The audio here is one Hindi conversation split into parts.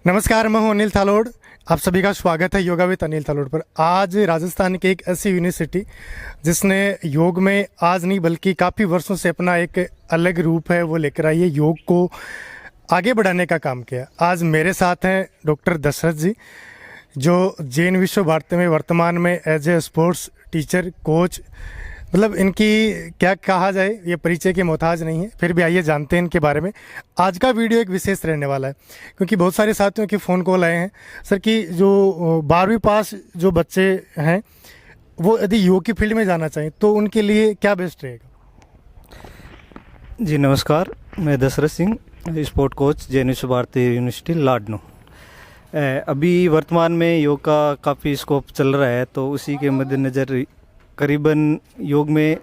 नमस्कार, मैं हूं अनिल थालोड़। आप सभी का स्वागत है योगा विद अनिल थालोड़ पर। आज राजस्थान की एक ऐसी यूनिवर्सिटी जिसने योग में आज नहीं बल्कि काफ़ी वर्षों से अपना एक अलग रूप है वो लेकर आई है, योग को आगे बढ़ाने का काम किया। आज मेरे साथ हैं डॉक्टर दशरथ जी, जो जैन विश्व भारती में वर्तमान में as a sports teacher coach, मतलब इनकी क्या कहा जाए, ये परिचय के मोहताज नहीं है। फिर भी आइए जानते हैं इनके बारे में। आज का वीडियो एक विशेष रहने वाला है क्योंकि बहुत सारे साथियों के फ़ोन कॉल आए हैं सर कि जो 12वीं पास जो बच्चे हैं वो यदि योग की फील्ड में जाना चाहें तो उनके लिए क्या बेस्ट रहेगा। जी नमस्कार, मैं दशरथ सिंह, स्पोर्ट कोच जैन विश्व भारती यूनिवर्सिटी लाडनू। अभी वर्तमान में योग का काफ़ी स्कोप चल रहा है, तो उसी के मद्देनज़र करीबन योग में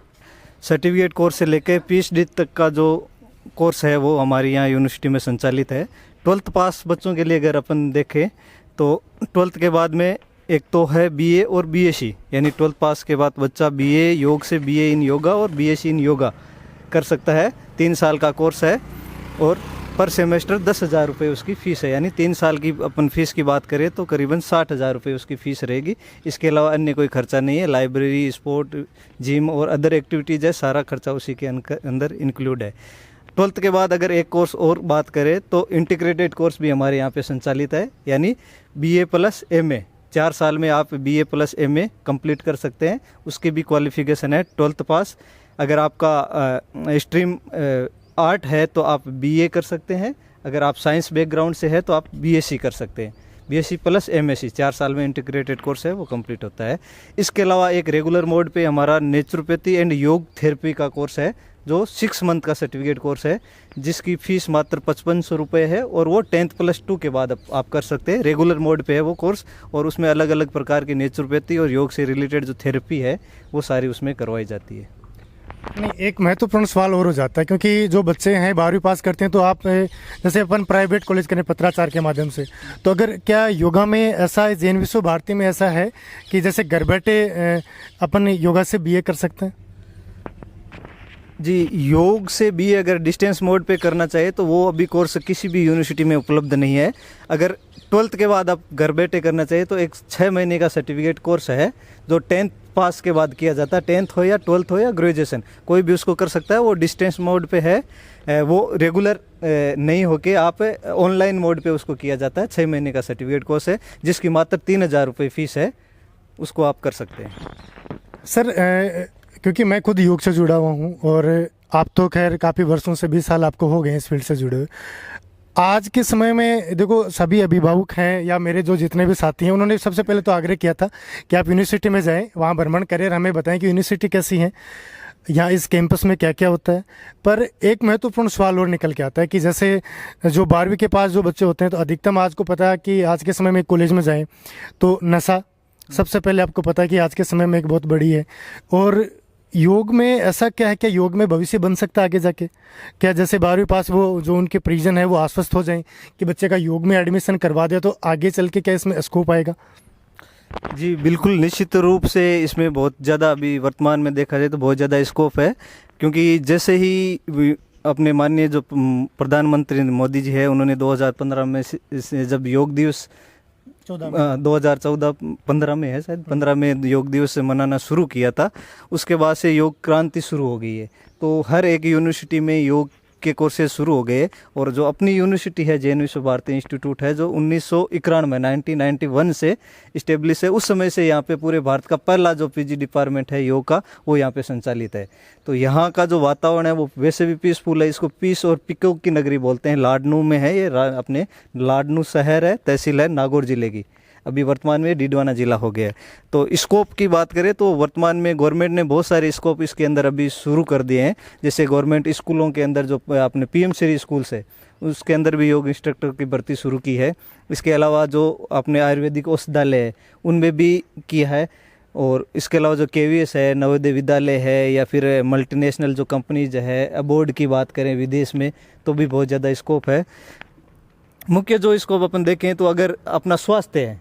सर्टिफिकेट कोर्स से लेकर पीएचडी तक का जो कोर्स है वो हमारी यहाँ यूनिवर्सिटी में संचालित है। 12th पास बच्चों के लिए अगर अपन देखें तो 12th के बाद में एक तो है बीए और बीएससी, यानी 12th पास के बाद बच्चा बीए योग से बीए इन योगा और बीएससी इन योगा कर सकता है। 3 साल का कोर्स है और पर सेमेस्टर 10,000 रुपये उसकी फ़ीस है। यानी 3 साल की अपन फ़ीस की बात करें तो करीबन 60,000 रुपये उसकी फ़ीस रहेगी। इसके अलावा अन्य कोई खर्चा नहीं है। लाइब्रेरी, स्पोर्ट, जिम और अदर एक्टिविटीज़ है, सारा खर्चा उसी के अंदर इंक्लूड है। 12th के बाद अगर एक कोर्स और बात करें तो इंटीग्रेटेड कोर्स भी हमारे यहाँ पे संचालित है, यानी बीए प्लस एमए। 4 साल में आप बीए प्लस एमए कंप्लीट कर सकते हैं। उसकी भी क्वालिफिकेशन है 12th पास। अगर आपका स्ट्रीम आर्ट है तो आप बीए कर सकते हैं, अगर आप साइंस बैकग्राउंड से है तो आप बीएससी कर सकते हैं। बीएससी प्लस एमएससी 4 साल में इंटीग्रेटेड कोर्स है वो कंप्लीट होता है। इसके अलावा एक रेगुलर मोड पे हमारा नेचुरोपैथी एंड योग थेरेपी का कोर्स है जो 6 मंथ का सर्टिफिकेट कोर्स है, जिसकी फ़ीस मात्र 5500 रुपये है और वो 10th प्लस 2 के बाद आप कर सकते हैं। रेगुलर मोड पे है वो कोर्स और उसमें अलग अलग प्रकार की नेचुरोपैथी और योग से रिलेटेड जो थेरेपी है वो सारी उसमें करवाई जाती है। नहीं, एक महत्वपूर्ण सवाल और हो जाता है क्योंकि जो बच्चे हैं 12वीं पास करते हैं तो आप जैसे अपन प्राइवेट कॉलेज करें पत्राचार के माध्यम से, तो अगर क्या योगा में ऐसा है, जैन विश्व भारती में ऐसा है कि जैसे घर बैठे अपन योगा से बीए कर सकते हैं? जी, योग से भी अगर डिस्टेंस मोड पे करना चाहिए तो वो अभी कोर्स किसी भी यूनिवर्सिटी में उपलब्ध नहीं है। अगर 12th के बाद आप घर बैठे करना चाहिए तो एक 6 महीने का सर्टिफिकेट कोर्स है जो 10th पास के बाद किया जाता है। 10th हो या 12th हो या ग्रेजुएशन, कोई भी उसको कर सकता है। वो डिस्टेंस मोड पे है, वो रेगुलर नहीं होके आप ऑनलाइन मोड पे उसको किया जाता है। 6 महीने का सर्टिफिकेट कोर्स है जिसकी मात्र 3,000 रुपये फ़ीस है, उसको आप कर सकते हैं। सर क्योंकि मैं खुद योग से जुड़ा हुआ हूँ और आप तो खैर काफ़ी वर्षों से 20 साल आपको हो गए इस फील्ड से जुड़े हुए। आज के समय में देखो सभी अभिभावक हैं या मेरे जो जितने भी साथी हैं उन्होंने सबसे पहले तो आग्रह किया था कि आप यूनिवर्सिटी में जाएं, वहाँ भ्रमण करें और हमें बताएं कि यूनिवर्सिटी कैसी है, यहाँ इस कैंपस में क्या क्या होता है। पर एक महत्वपूर्ण सवाल और निकल के आता है कि जैसे जो 12वीं के पास जो बच्चे होते हैं तो अधिकतम आज को पता है कि आज के समय में कॉलेज में जाएँ तो नशा सबसे पहले आपको पता है कि आज के समय में एक बहुत बड़ी है। और योग में ऐसा क्या है, क्या योग में भविष्य बन सकता है आगे जाके? क्या जैसे 12वीं पास वो जो उनके परिजन है वो आश्वस्त हो जाएं कि बच्चे का योग में एडमिशन करवा दिया तो आगे चल के क्या इसमें स्कोप आएगा? जी बिल्कुल, निश्चित रूप से इसमें बहुत ज़्यादा अभी वर्तमान में देखा जाए तो बहुत ज़्यादा स्कोप है, क्योंकि जैसे ही अपने माननीय जो प्रधानमंत्री मोदी जी है उन्होंने 2015 में से जब योग दिवस 2014-15 में है शायद 15 में योग दिवस से मनाना शुरू किया था, उसके बाद से योग क्रांति शुरू हो गई है। तो हर एक यूनिवर्सिटी में योग के कोर्सेज शुरू हो गए और जो अपनी यूनिवर्सिटी है जैन विश्व भारती इंस्टीट्यूट है जो 1991 से इस्टेब्लिश है, उस समय से यहाँ पे पूरे भारत का पहला जो पीजी डिपार्टमेंट है योग का वो यहाँ पे संचालित है। तो यहाँ का जो वातावरण है वो वैसे भी पीसफुल है। इसको पीस और पीकॉक की नगरी बोलते हैं। लाडनू में है ये, अपने लाडनू शहर है, तहसील है नागौर जिले की, अभी वर्तमान में डीडवाना जिला हो गया है। तो स्कोप की बात करें तो वर्तमान में गवर्नमेंट ने बहुत सारे स्कोप इसके अंदर अभी शुरू कर दिए हैं। जैसे गवर्नमेंट स्कूलों के अंदर जो आपने पीएम श्री स्कूल्स है उसके अंदर भी योग इंस्ट्रक्टर की भर्ती शुरू की है। इसके अलावा जो अपने आयुर्वेदिक औषधालय है उनमें भी किया है। और इसके अलावा जो केवीएस है, नवोदय विद्यालय है, या फिर मल्टीनेशनल जो कंपनीज है, अबोर्ड की बात करें विदेश में तो भी बहुत ज़्यादा स्कोप है। मुख्य जो स्कोप अपन देखें तो अगर अपना स्वास्थ्य है,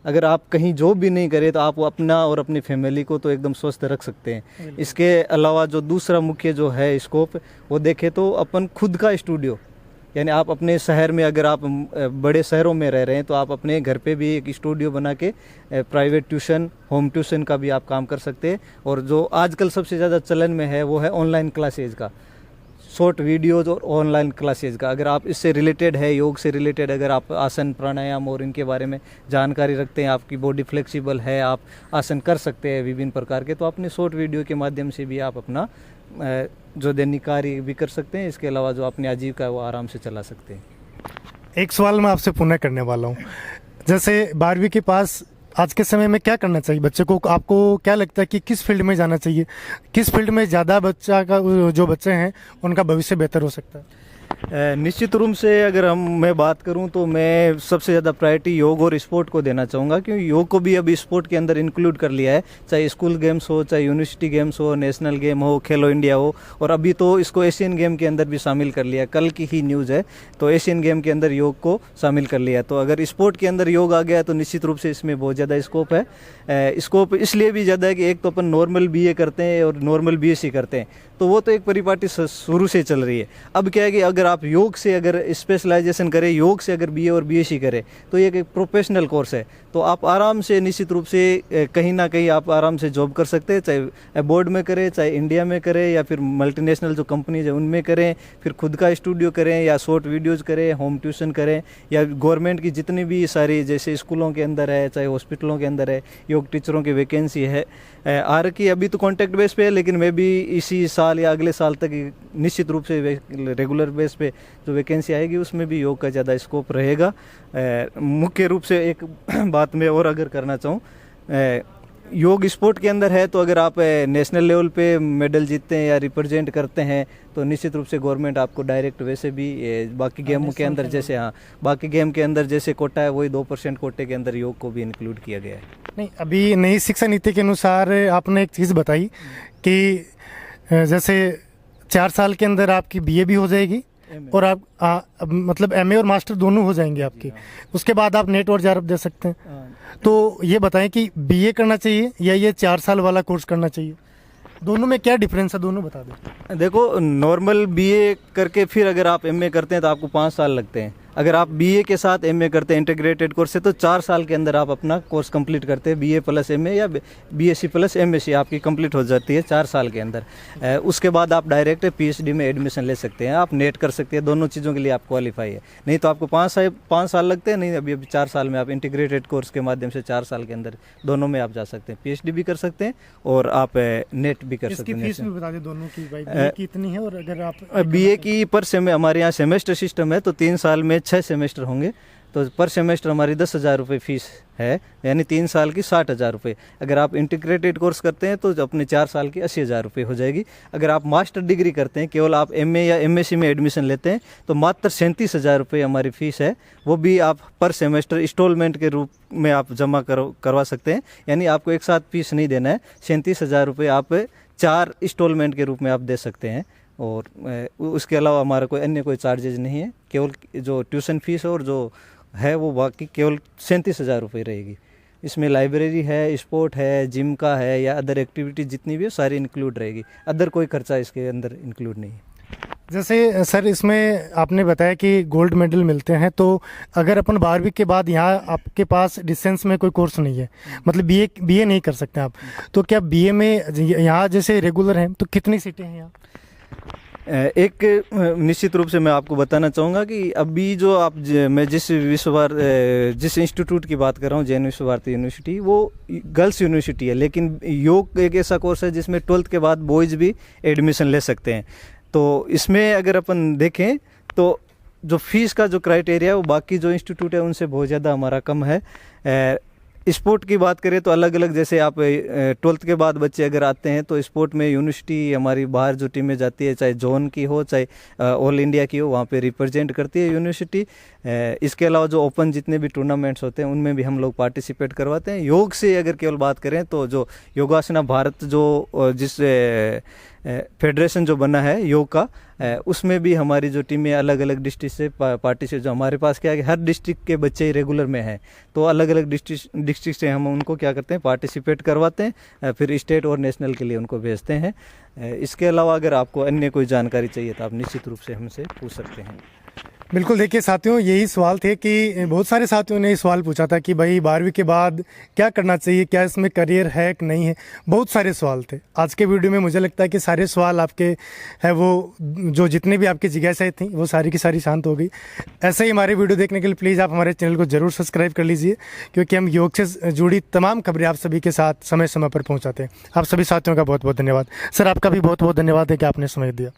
अगर आप कहीं जॉब भी नहीं करें तो आप अपना और अपनी फैमिली को तो एकदम स्वस्थ रख सकते हैं। इसके अलावा जो दूसरा मुख्य जो है स्कोप वो देखें तो अपन खुद का स्टूडियो यानी आप अपने शहर में, अगर आप बड़े शहरों में रह रहे हैं तो आप अपने घर पे भी एक स्टूडियो बना के प्राइवेट ट्यूशन, होम ट्यूशन का भी आप काम कर सकते हैं। और जो आजकल सबसे ज़्यादा चलन में है वो है ऑनलाइन क्लासेज का, शॉर्ट वीडियोज़ और ऑनलाइन क्लासेज का। अगर आप इससे रिलेटेड है, योग से रिलेटेड, अगर आप आसन प्राणायाम और इनके बारे में जानकारी रखते हैं, आपकी बॉडी फ्लेक्सिबल है, आप आसन कर सकते हैं विभिन्न प्रकार के, तो अपने शॉर्ट वीडियो के माध्यम से भी आप अपना जो दैनिक कार्य भी कर सकते हैं। इसके अलावा जो अपनी आजीविका है वो आराम से चला सकते हैं। एक सवाल मैं आपसे पुनः करने वाला हूँ, जैसे 12वीं के पास आज के समय में क्या करना चाहिए बच्चे को? आपको क्या लगता है कि किस फील्ड में जाना चाहिए, किस फील्ड में ज़्यादा जो बच्चे हैं उनका भविष्य बेहतर हो सकता है? निश्चित रूप से अगर मैं बात करूं तो मैं सबसे ज़्यादा प्रायोरिटी योग और स्पोर्ट को देना चाहूँगा, क्योंकि योग को भी अभी स्पोर्ट के अंदर इंक्लूड कर लिया है। चाहे स्कूल गेम्स हो, चाहे यूनिवर्सिटी गेम्स हो, नेशनल गेम हो, खेलो इंडिया हो, और अभी तो इसको एशियन गेम के अंदर भी शामिल कर लिया। कल की ही न्यूज़ है, तो एशियन गेम के अंदर योग को शामिल कर लिया। तो अगर स्पोर्ट के अंदर योग आ गया तो निश्चित रूप से इसमें बहुत ज़्यादा स्कोप है। स्कोप इसलिए भी ज़्यादा है कि एक तो अपन नॉर्मल BA करते हैं और नॉर्मल BSc करते हैं, तो वो तो एक परिपाटी शुरू से चल रही है। अब क्या है कि अगर आप योग से अगर स्पेशलाइजेशन करें, योग से अगर BA और BSc करें, तो ये एक प्रोफेशनल कोर्स है। तो आप आराम से निश्चित रूप से कहीं ना कहीं आप आराम से जॉब कर सकते हैं, चाहे बोर्ड में करें, चाहे इंडिया में करें, या फिर मल्टीनेशनल जो कंपनीज है उनमें करें, फिर खुद का स्टूडियो करें, या शॉर्ट वीडियोज़ करें, होम ट्यूशन करें, या गवर्नमेंट की जितनी भी सारी जैसे स्कूलों के अंदर है, चाहे हॉस्पिटलों के अंदर है, योग टीचरों की वैकेंसी है आ रखी। अभी तो कॉन्ट्रैक्ट बेस पे है, लेकिन मैं भी इसी साल या अगले साल तक निश्चित रूप से रेगुलर बेस पे जो वैकेंसी आएगी उसमें भी योग का ज़्यादा स्कोप रहेगा। मुख्य रूप से एक बात मैं और अगर करना चाहूँ, योग स्पोर्ट के अंदर है तो अगर आप नेशनल लेवल पे मेडल जीतते हैं या रिप्रेजेंट करते हैं तो निश्चित रूप से गवर्नमेंट आपको डायरेक्ट वैसे भी बाकी गेमों के अंदर जैसे बाकी गेम के अंदर जैसे कोटा है वही 2% कोटे के अंदर योग को भी इंक्लूड किया गया है। नहीं, अभी नई शिक्षा नीति के अनुसार आपने एक चीज़ बताई कि जैसे 4 साल के अंदर आपकी BA भी हो जाएगी और आप मतलब MA और मास्टर दोनों हो जाएंगे आपके, उसके बाद आप नेट और JRF दे सकते हैं। तो ये बताएं कि BA करना चाहिए या ये 4 साल वाला कोर्स करना चाहिए, दोनों में क्या डिफरेंस है, दोनों बता दें। देखो, नॉर्मल BA करके फिर अगर आप MA करते हैं तो आपको 5 साल लगते हैं। अगर आप BA के साथ MA करते हैं इंटीग्रेटेड कोर्स से तो 4 साल के अंदर आप अपना कोर्स कंप्लीट करते हैं। BA प्लस MA या BSc प्लस MSc आपकी कंप्लीट हो जाती है 4 साल के अंदर। उसके बाद आप डायरेक्ट PhD में एडमिशन ले सकते हैं, आप नेट कर सकते हैं, दोनों चीज़ों के लिए आप क्वालिफाई है। नहीं तो आपको 5 साल लगते हैं, नहीं अभी 4 साल में आप इंटीग्रेटेड कोर्स के माध्यम से 4 साल के अंदर दोनों में आप जा सकते हैं, PhD भी कर सकते हैं और आप नेट भी कर सकते हैं। फीस भी बता दें दोनों की, भाई BA की इतनी है और अगर आप BA की पर हमारे यहाँ सेमेस्टर सिस्टम है, तो 3 साल में 6 सेमेस्टर होंगे, तो पर सेमेस्टर हमारी 10,000 रुपये फीस है, यानी 3 साल की 60,000 रुपये। अगर आप इंटीग्रेटेड कोर्स करते हैं तो अपने 4 साल की 80,000 रुपये हो जाएगी। अगर आप मास्टर डिग्री करते हैं, केवल आप MA या MSc में एडमिशन लेते हैं तो मात्र 37,000 रुपये हमारी फ़ीस है। वो भी आप पर सेमेस्टर इंस्टॉलमेंट के रूप में आप जमा करवा सकते हैं, यानी आपको एक साथ फीस नहीं देना है। 37,000 रुपये आप 4 इंस्टॉलमेंट के रूप में आप दे सकते हैं, और उसके अलावा हमारा कोई चार्जेज नहीं है। केवल जो ट्यूशन फीस और जो है वो बाकी केवल 37,000 रुपये रहेगी। इसमें लाइब्रेरी है, स्पोर्ट है, जिम का है या अदर एक्टिविटी जितनी भी है सारी इंक्लूड रहेगी। अदर कोई खर्चा इसके अंदर इंक्लूड नहीं है। जैसे सर इसमें आपने बताया कि गोल्ड मेडल मिलते हैं, तो अगर अपन 12वीं के बाद यहाँ आपके पास डिस्टेंस में कोई कोर्स नहीं है, मतलब BA नहीं कर सकते आप, तो क्या BA में यहाँ जैसे रेगुलर हैं तो कितनी सीटें हैं यहाँ? एक निश्चित रूप से मैं आपको बताना चाहूँगा कि अभी जो मैं जिस इंस्टीट्यूट की बात कर रहा हूँ, जैन विश्व भारती यूनिवर्सिटी, वो गर्ल्स यूनिवर्सिटी है, लेकिन योग एक ऐसा कोर्स है जिसमें 12th के बाद बॉयज़ भी एडमिशन ले सकते हैं। तो इसमें अगर अपन देखें तो जो फीस का जो क्राइटेरिया है वो बाकी जो इंस्टीट्यूट है उनसे बहुत ज़्यादा हमारा कम है। स्पोर्ट की बात करें तो अलग अलग, जैसे आप 12th के बाद बच्चे अगर आते हैं तो स्पोर्ट में यूनिवर्सिटी हमारी बाहर जो टीमें जाती है, चाहे जोन की हो चाहे ऑल इंडिया की हो, वहाँ पे रिप्रेजेंट करती है यूनिवर्सिटी। इसके अलावा जो ओपन जितने भी टूर्नामेंट्स होते हैं उनमें भी हम लोग पार्टिसिपेट करवाते हैं। योग से अगर केवल बात करें तो जो योगासना भारत जो जिस फेडरेशन जो बना है योग का, उसमें भी हमारी जो टीमें अलग अलग डिस्ट्रिक्ट से पार्टिसिपेट, जो हमारे पास क्या है कि हर डिस्ट्रिक्ट के बच्चे रेगुलर में हैं, तो अलग अलग डिस्ट्रिक्ट से हम उनको क्या करते हैं पार्टिसिपेट करवाते हैं, फिर स्टेट और नेशनल के लिए उनको भेजते हैं। इसके अलावा अगर आपको अन्य कोई जानकारी चाहिए तो आप निश्चित रूप से हमसे पूछ सकते हैं। बिल्कुल, देखिए साथियों, यही सवाल थे कि बहुत सारे साथियों ने ये सवाल पूछा था कि भाई 12वीं के बाद क्या करना चाहिए, क्या इसमें करियर है कि नहीं है। बहुत सारे सवाल थे। आज के वीडियो में मुझे लगता है कि सारे सवाल आपके है वो जो जितने भी आपकी जिज्ञासाएं थी वो सारी की सारी शांत हो गई। ऐसे ही हमारे वीडियो देखने के लिए प्लीज़ आप हमारे चैनल को ज़रूर सब्सक्राइब कर लीजिए, क्योंकि हम योग से जुड़ी तमाम खबरें आप सभी के साथ समय समय पर पहुँचाते हैं। आप सभी साथियों का बहुत बहुत धन्यवाद। सर, आपका भी बहुत बहुत धन्यवाद है कि आपने समय दिया।